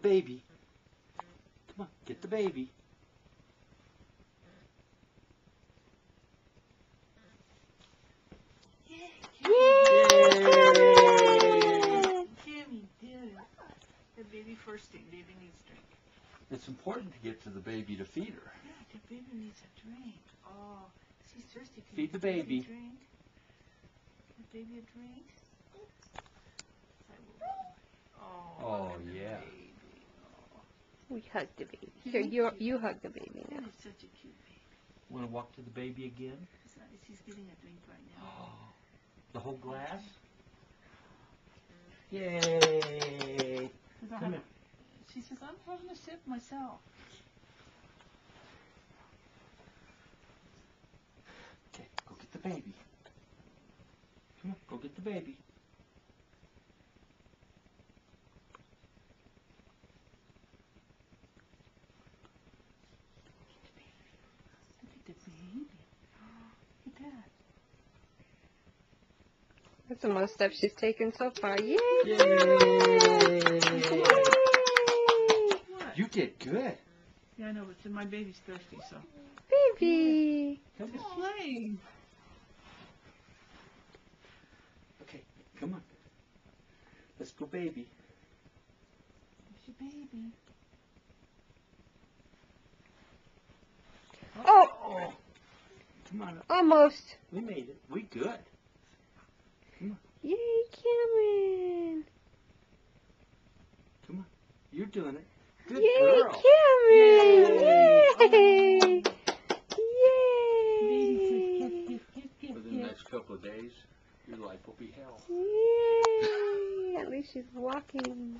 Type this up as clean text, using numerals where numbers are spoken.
baby. Come on, get the baby. Yay! Kimmy did it. The baby first thing. Baby needs drink. It's important to get to the baby to feed her. Yeah, the baby needs a drink. Oh, she's thirsty. Can Feed the baby. Drink? Give the baby a drink? Oh, yeah. Baby. Oh. We hug the baby. Here, you hug the baby now. That is such a cute baby. Want to walk to the baby again? She's getting a drink right now. Oh, the whole glass? Yay! Come here. She says, I'm having a sip myself. Okay, go get the baby. Come on, go get the baby. Look at the baby. Look at that. That's the most steps she's taken so far. Yay! Yay! Yay! You did good. Yeah, I know, but my baby's thirsty, so. Baby! Come She's on. playing. Okay, come on. Let's go, baby. There's your baby. Oh! Oh! Come on. Almost. We made it. We good. Yay, Cameron! Come on. You're doing it. Good Yay, girl. Cameron! Yay. Yay! Baby says, give. Within the next couple of days, your life will be hell. Yay! At least she's walking.